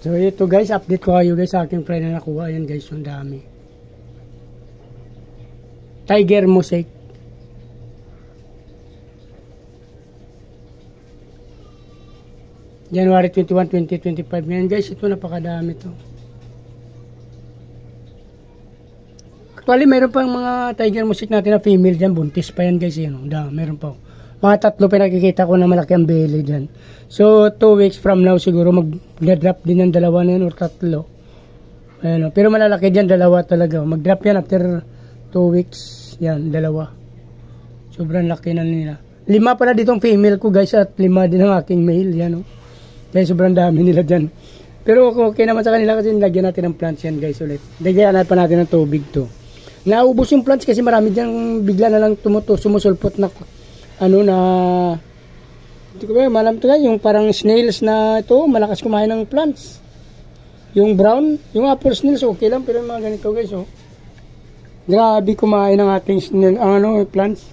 So ito guys, update ko kayo guys sa aking friend na nakuha. Ayan guys, yung dami. Tiger Mosaic. January 21, 2025. Ngayon guys, ito napakadami to. Actually, meron pang mga Tiger Mosaic natin na female dyan. Buntis pa yan guys. Yan, meron pa. Mga 3 pinakikita ko na malaki ang belly dyan. So, 2 weeks from now siguro mag-drop din yung 2 na yan or 3. Ayan, pero malalaki dyan, 2 talaga. Mag-drop yan after 2 weeks. Yan, 2. Sobrang laki na nila. 5 pala ditong female ko guys at 5 din ang aking male. Yan, kaya sobrang dami nila dyan. Pero okay naman sa kanila kasi nilagyan natin ng plants yan guys ulit. Lagyan pa natin ng tubig to. Naubos yung plants kasi marami dyan bigla na lang sumusulpot na na hindi ko ba malam to guys, yung parang snails na ito, malakas kumain ng plants. Yung brown, yung apple snails okay lang, pero yung mga ganito guys grabe kumain ng ating snail, plants.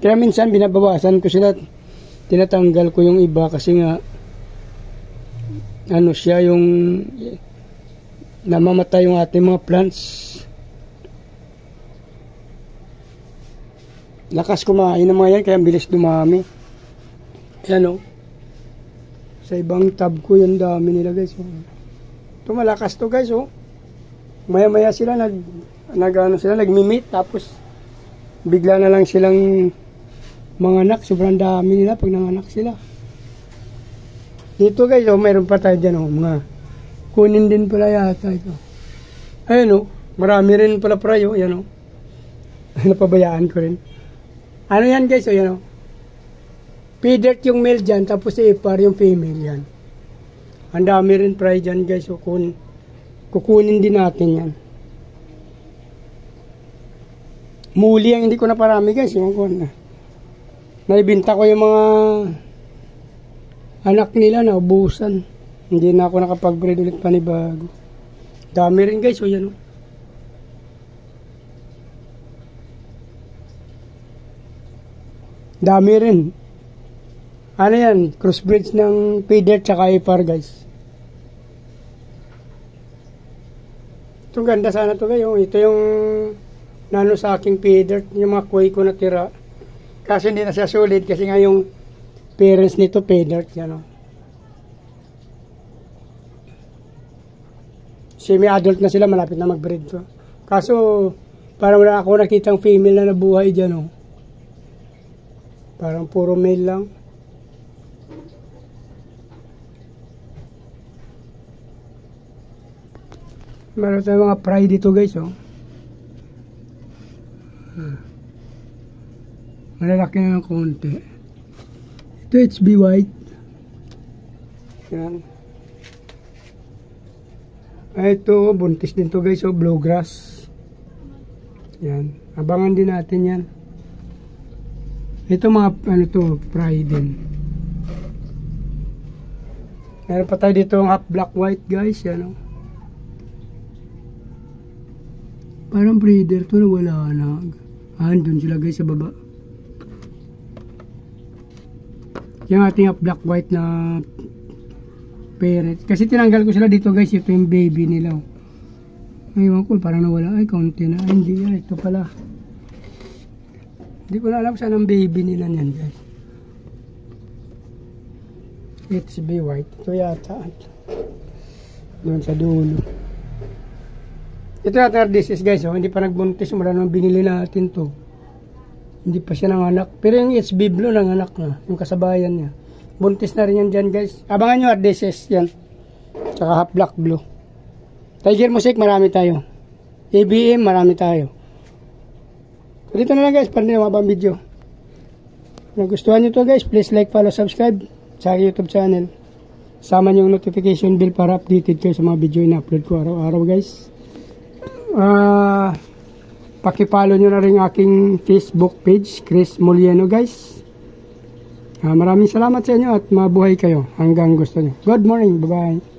Kaya minsan binabawasan ko sila, tinatanggal ko yung iba kasi nga siya yung namamatay yung ating mga plants. Lakas kumain ng mga yan, kaya bilis dumami. Yan sa ibang tab ko yung dami nila guys. Ito malakas to guys. Maya maya sila nagmi-meet, tapos bigla na lang silang manganak. Sobrang dami nila pag nanganak sila. Dito guys, mayroon pa tayo dyan mga kunin din pala yata ito. Ayun marami rin pala prayo. Yan napabayaan ko rin. Ano yan guys, yan P-dirt yung male dyan, tapos ipar yung female yan. Ang dami rin fry dyan guys, kukunin din natin yan. Muli ang hindi ko na parami guys, naibinta ko yung mga anak nila na ubusan. Hindi na ako nakapag-breed ulit panibago. Dami rin guys, yan dami rin. Ano yan? Crossbreeds ng P-dirt tsaka ipar guys. Ito ganda sana to guys. Ito yung nano sa aking P-dirt. Yung mga kuy ko natira. Kasi hindi na siya solid kasi nga yung parents nito P-dirt. Semi-adult na sila. Malapit na mag-breed to. Kaso parang wala ako nakitang female na nabuhay dyan. Parang puro male lang. Meron tayong mga fry dito guys. Malalaki na ng konti. Ito HB white. Yan. Ito buntis din to guys. Bluegrass. Yan. Abangan din natin yan. Ito mga fry din. Meron pa tayo dito ang half black white guys, parang breeder to na wala na. Andun sila guys sa baba. Yung ating half black white na parent. Kasi tinanggal ko sila dito guys, ito yung baby nila. Ayun ko, parang nawala. Ay, kaunti na. Ay, hindi yan. Ito pala. Hindi ko na alam saan ang baby nila niyan guys. HB white. Ito yata. Doon sa dulo. Ito yata this guys. Hindi pa nagbuntis. Mula nang binili natin to. Hindi pa siya nanganak. Pero yung HB blue nanganak na. Yung kasabayan niya. Buntis na rin yan dyan guys. Abangan nyo RDSS yan. Tsaka half black blue. Tiger Mosaic marami tayo. ABM marami tayo. Dito na lang guys, para nila mabang video. Kung nagustuhan nyo to guys, please like, follow, subscribe sa YouTube channel. Sama nyo yung notification bell para updated kayo sa mga video na upload ko araw-araw guys. Pakipollow nyo na rin aking Facebook page, Chris Molieno guys. Maraming salamat sa inyo at mabuhay kayo hanggang gusto nyo. Good morning, bye bye.